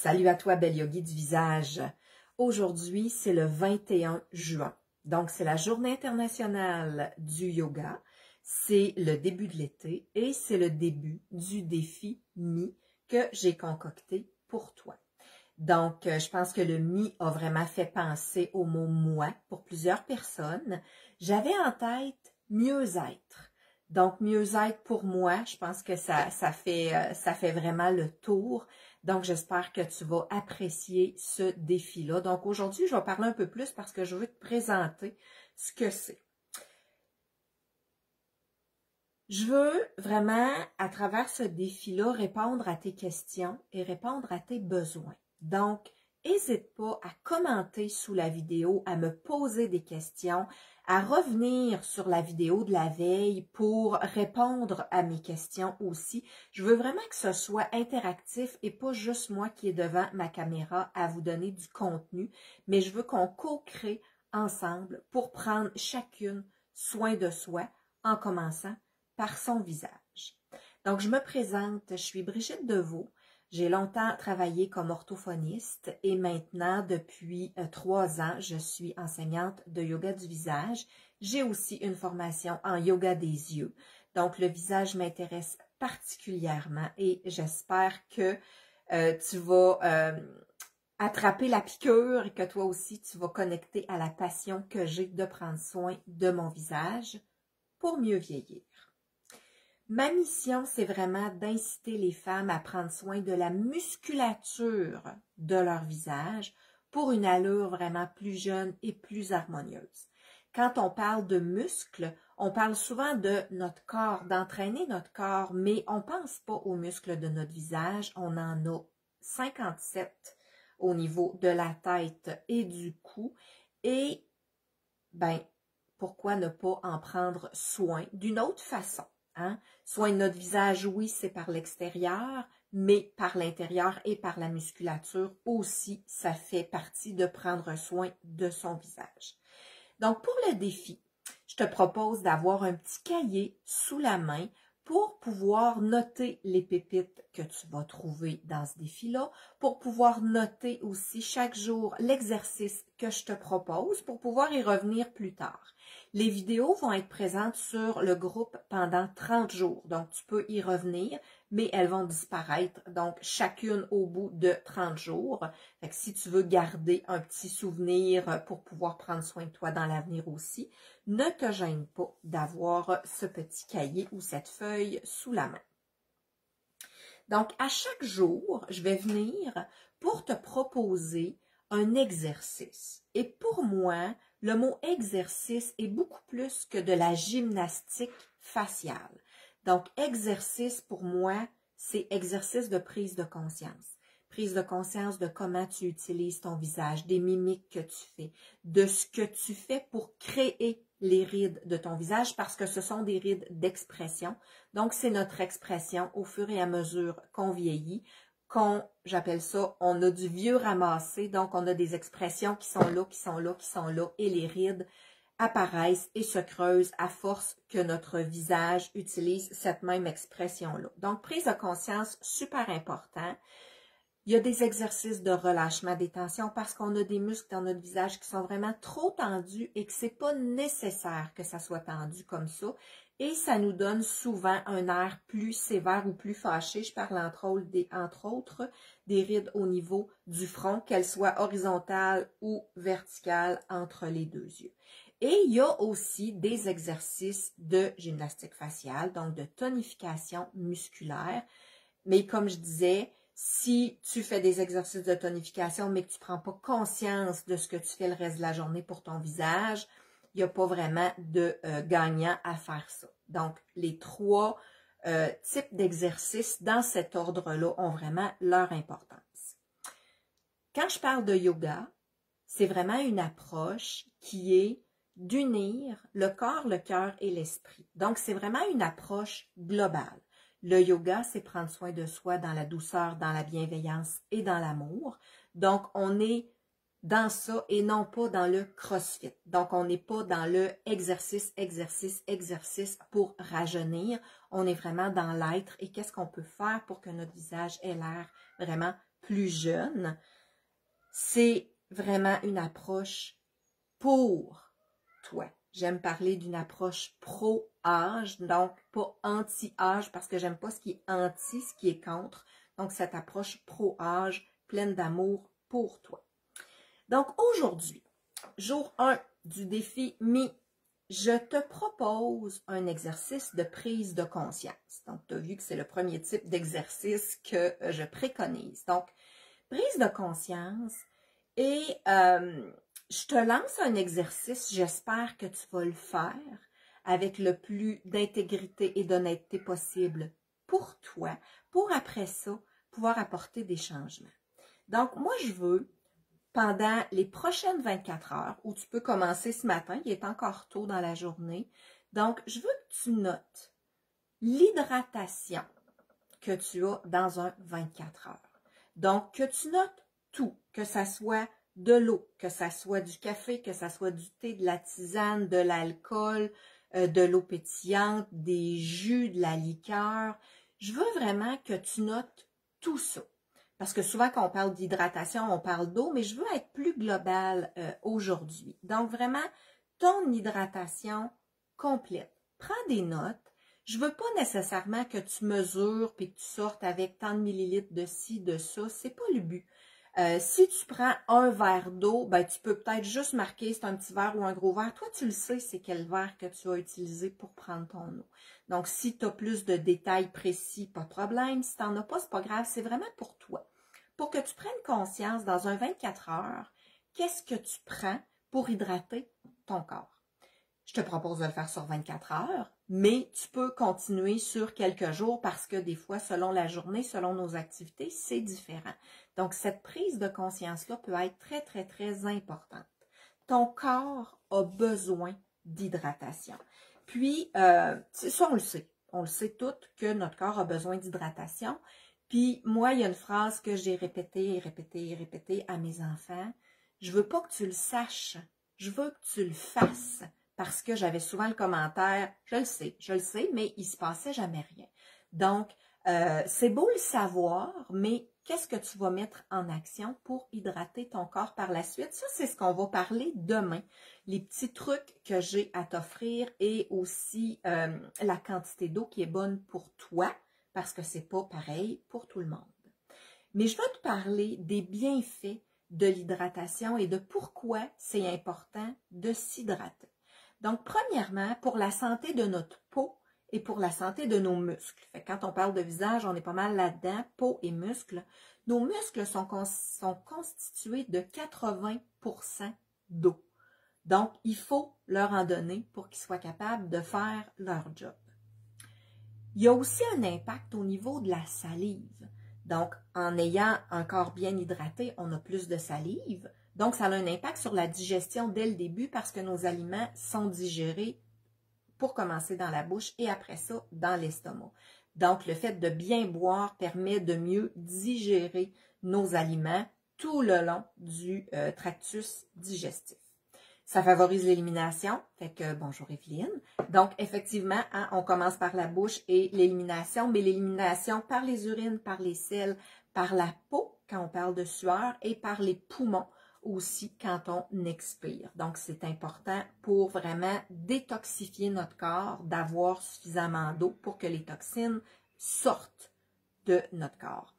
Salut à toi, belle yogi du visage. Aujourd'hui, c'est le 21 juin. Donc, c'est la journée internationale du yoga. C'est le début de l'été et c'est le début du défi Mi que j'ai concocté pour toi. Donc, je pense que le Mi a vraiment fait penser au mot moi pour plusieurs personnes. J'avais en tête mieux-être. Donc, mieux-être pour moi, je pense que ça fait vraiment le tour. Donc, j'espère que tu vas apprécier ce défi-là. Donc, aujourd'hui, je vais parler un peu plus parce que je veux te présenter ce que c'est. Je veux vraiment, à travers ce défi-là, répondre à tes questions et répondre à tes besoins. Donc, n'hésite pas à commenter sous la vidéo, à me poser des questions, à revenir sur la vidéo de la veille pour répondre à mes questions aussi. Je veux vraiment que ce soit interactif et pas juste moi qui est devant ma caméra à vous donner du contenu, mais je veux qu'on co-crée ensemble pour prendre chacune soin de soi en commençant par son visage. Donc, je me présente, je suis Brigitte Deveau. J'ai longtemps travaillé comme orthophoniste et maintenant, depuis 3 ans, je suis enseignante de yoga du visage. J'ai aussi une formation en yoga des yeux. Donc, le visage m'intéresse particulièrement et j'espère que tu vas attraper la piqûre et que toi aussi, tu vas connecter à la passion que j'ai de prendre soin de mon visage pour mieux vieillir. Ma mission, c'est vraiment d'inciter les femmes à prendre soin de la musculature de leur visage pour une allure vraiment plus jeune et plus harmonieuse. Quand on parle de muscles, on parle souvent de notre corps, d'entraîner notre corps, mais on ne pense pas aux muscles de notre visage. On en a 57 au niveau de la tête et du cou. Et, pourquoi ne pas en prendre soin d'une autre façon? Hein? Soin de notre visage, oui, c'est par l'extérieur, mais par l'intérieur et par la musculature aussi, ça fait partie de prendre soin de son visage. Donc, pour le défi, je te propose d'avoir un petit cahier sous la main pour pouvoir noter les pépites que tu vas trouver dans ce défi-là, pour pouvoir noter aussi chaque jour l'exercice que je te propose pour pouvoir y revenir plus tard. Les vidéos vont être présentes sur le groupe pendant 30 jours, donc tu peux y revenir, mais elles vont disparaître, donc chacune au bout de 30 jours. Fait que si tu veux garder un petit souvenir pour pouvoir prendre soin de toi dans l'avenir aussi, ne te gêne pas d'avoir ce petit cahier ou cette feuille sous la main. Donc, à chaque jour, je vais venir pour te proposer un exercice. Et pour moi, le mot exercice est beaucoup plus que de la gymnastique faciale. Donc, exercice pour moi, c'est exercice de prise de conscience. Prise de conscience de comment tu utilises ton visage, des mimiques que tu fais, de ce que tu fais pour créer les rides de ton visage parce que ce sont des rides d'expression. Donc, c'est notre expression au fur et à mesure qu'on vieillit, j'appelle ça, on a du vieux ramassé, donc on a des expressions qui sont là, qui sont là, qui sont là, et les rides apparaissent et se creusent à force que notre visage utilise cette même expression-là. Donc, prise de conscience, super important. Il y a des exercices de relâchement des tensions parce qu'on a des muscles dans notre visage qui sont vraiment trop tendus et que c'est pas nécessaire que ça soit tendu comme ça. Et ça nous donne souvent un air plus sévère ou plus fâché. Je parle entre autres des rides au niveau du front, qu'elles soient horizontales ou verticales entre les deux yeux. Et il y a aussi des exercices de gymnastique faciale, donc de tonification musculaire. Mais comme je disais, si tu fais des exercices de tonification, mais que tu ne prends pas conscience de ce que tu fais le reste de la journée pour ton visage, il n'y a pas vraiment de gagnant à faire ça. Donc, les 3 types d'exercices dans cet ordre-là ont vraiment leur importance. Quand je parle de yoga, c'est vraiment une approche qui est d'unir le corps, le cœur et l'esprit. Donc, c'est vraiment une approche globale. Le yoga, c'est prendre soin de soi dans la douceur, dans la bienveillance et dans l'amour. Donc, on est dans ça et non pas dans le crossfit. Donc, on n'est pas dans le exercice, exercice, exercice pour rajeunir. On est vraiment dans l'être et qu'est-ce qu'on peut faire pour que notre visage ait l'air vraiment plus jeune, c'est vraiment une approche pour toi. J'aime parler d'une approche pro-âge, donc pas anti-âge, parce que j'aime pas ce qui est anti, ce qui est contre. Donc, cette approche pro-âge, pleine d'amour pour toi. Donc, aujourd'hui, jour 1 du défi Mi, je te propose un exercice de prise de conscience. Donc, tu as vu que c'est le premier type d'exercice que je préconise. Donc, prise de conscience et je te lance un exercice, j'espère que tu vas le faire avec le plus d'intégrité et d'honnêteté possible pour toi, pour après ça, pouvoir apporter des changements. Donc, moi, je veux, pendant les prochaines 24 heures, où tu peux commencer ce matin, il est encore tôt dans la journée, donc, je veux que tu notes l'hydratation que tu as dans un 24 heures. Donc, que tu notes tout, que ça soit de l'eau, que ça soit du café, que ça soit du thé, de la tisane, de l'alcool, de l'eau pétillante, des jus, de la liqueur. Je veux vraiment que tu notes tout ça. Parce que souvent, quand on parle d'hydratation, on parle d'eau, mais je veux être plus globale aujourd'hui. Donc, vraiment, ton hydratation complète. Prends des notes. Je ne veux pas nécessairement que tu mesures puis que tu sortes avec tant de millilitres de ci, de ça. C'est pas le but. Si tu prends un verre d'eau, ben, tu peux peut-être juste marquer c'est un petit verre ou un gros verre. Toi, tu le sais, c'est quel verre que tu as utilisé pour prendre ton eau. Donc, si tu as plus de détails précis, pas de problème. Si tu n'en as pas, c'est pas grave. C'est vraiment pour toi. Pour que tu prennes conscience dans un 24 heures, qu'est-ce que tu prends pour hydrater ton corps? Je te propose de le faire sur 24 heures, mais tu peux continuer sur quelques jours parce que des fois, selon la journée, selon nos activités, c'est différent. Donc, cette prise de conscience-là peut être très, très, très importante. Ton corps a besoin d'hydratation. Puis, ça, on le sait. On le sait toutes que notre corps a besoin d'hydratation. Puis, moi, il y a une phrase que j'ai répétée et répétée et répétée à mes enfants. Je veux pas que tu le saches. Je veux que tu le fasses. Parce que j'avais souvent le commentaire, je le sais, mais il se passait jamais rien. Donc, c'est beau le savoir, mais qu'est-ce que tu vas mettre en action pour hydrater ton corps par la suite? Ça, c'est ce qu'on va parler demain. Les petits trucs que j'ai à t'offrir et aussi la quantité d'eau qui est bonne pour toi, parce que c'est pas pareil pour tout le monde. Mais je vais te parler des bienfaits de l'hydratation et de pourquoi c'est important de s'hydrater. Donc, premièrement, pour la santé de notre peau et pour la santé de nos muscles. Fait que quand on parle de visage, on est pas mal là-dedans, peau et muscles. Nos muscles sont constitués de 80% d'eau. Donc, il faut leur en donner pour qu'ils soient capables de faire leur job. Il y a aussi un impact au niveau de la salive. Donc, en ayant un corps bien hydraté, on a plus de salive. Donc, ça a un impact sur la digestion dès le début parce que nos aliments sont digérés pour commencer dans la bouche et après ça, dans l'estomac. Donc, le fait de bien boire permet de mieux digérer nos aliments tout le long du tractus digestif. Ça favorise l'élimination. Fait que, bonjour Evelyne. Donc, effectivement, hein, on commence par la bouche et l'élimination, mais l'élimination par les urines, par les selles, par la peau, quand on parle de sueur, et par les poumons aussi quand on expire. Donc, c'est important pour vraiment détoxifier notre corps, d'avoir suffisamment d'eau pour que les toxines sortent de notre corps.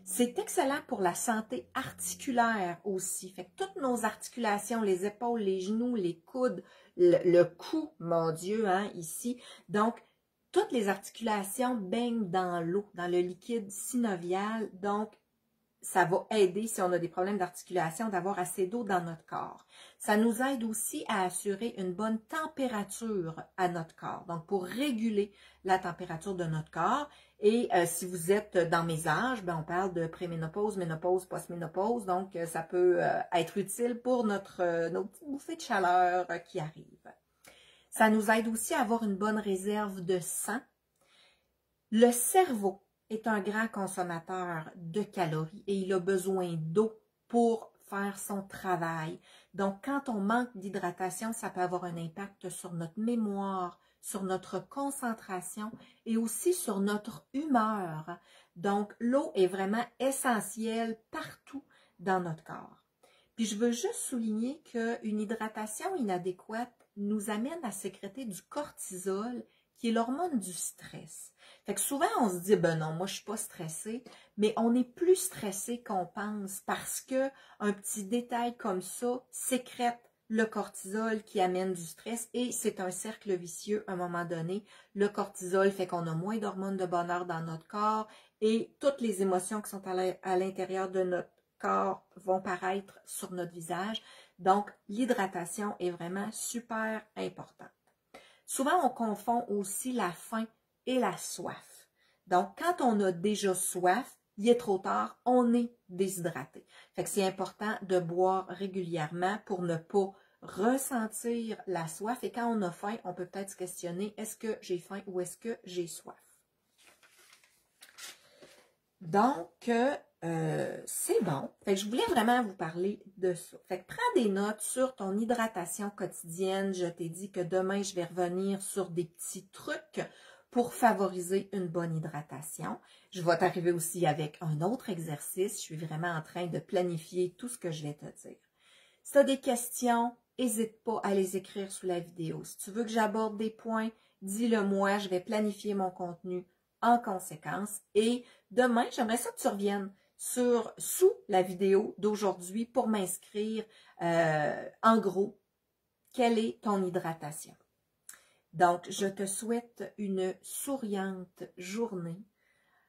C'est excellent pour la santé articulaire aussi. Fait que toutes nos articulations, les épaules, les genoux, les coudes, le cou, mon Dieu, hein, ici. Donc, toutes les articulations baignent dans l'eau, dans le liquide synovial. Donc, ça va aider, si on a des problèmes d'articulation, d'avoir assez d'eau dans notre corps. Ça nous aide aussi à assurer une bonne température à notre corps. Donc, pour réguler la température de notre corps. Et si vous êtes dans mes âges, ben on parle de préménopause, ménopause, postménopause. Donc, ça peut être utile pour nos petites bouffées de chaleur qui arrivent. Ça nous aide aussi à avoir une bonne réserve de sang. Le cerveau est un grand consommateur de calories et il a besoin d'eau pour faire son travail. Donc, quand on manque d'hydratation, ça peut avoir un impact sur notre mémoire, sur notre concentration et aussi sur notre humeur. Donc, l'eau est vraiment essentielle partout dans notre corps. Puis, je veux juste souligner qu'une hydratation inadéquate nous amène à sécréter du cortisol, qui est l'hormone du stress. Fait que souvent, on se dit, ben non, moi, je suis pas stressée, mais on est plus stressé qu'on pense parce que un petit détail comme ça sécrète le cortisol qui amène du stress et c'est un cercle vicieux à un moment donné. Le cortisol fait qu'on a moins d'hormones de bonheur dans notre corps et toutes les émotions qui sont à l'intérieur de notre corps vont paraître sur notre visage. Donc, l'hydratation est vraiment super importante. Souvent, on confond aussi la faim et la soif. Donc, quand on a déjà soif, il est trop tard, on est déshydraté. Fait que c'est important de boire régulièrement pour ne pas ressentir la soif. Et quand on a faim, on peut peut-être se questionner, est-ce que j'ai faim ou est-ce que j'ai soif? Donc, c'est bon. Fait que je voulais vraiment vous parler de ça. Fait que prends des notes sur ton hydratation quotidienne. Je t'ai dit que demain, je vais revenir sur des petits trucs pour favoriser une bonne hydratation. Je vais t'arriver aussi avec un autre exercice. Je suis vraiment en train de planifier tout ce que je vais te dire. Si tu as des questions, n'hésite pas à les écrire sous la vidéo. Si tu veux que j'aborde des points, dis-le moi. Je vais planifier mon contenu en conséquence. Et demain, j'aimerais ça que tu reviennes sous la vidéo d'aujourd'hui pour m'inscrire en gros, quelle est ton hydratation. Donc, je te souhaite une souriante journée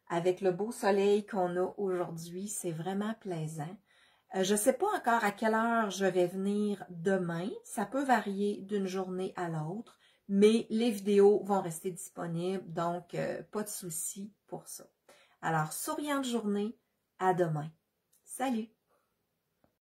avec le beau soleil qu'on a aujourd'hui. C'est vraiment plaisant. Je ne sais pas encore à quelle heure je vais venir demain. Ça peut varier d'une journée à l'autre, mais les vidéos vont rester disponibles, donc pas de souci pour ça. Alors, souriante journée, à demain. Salut!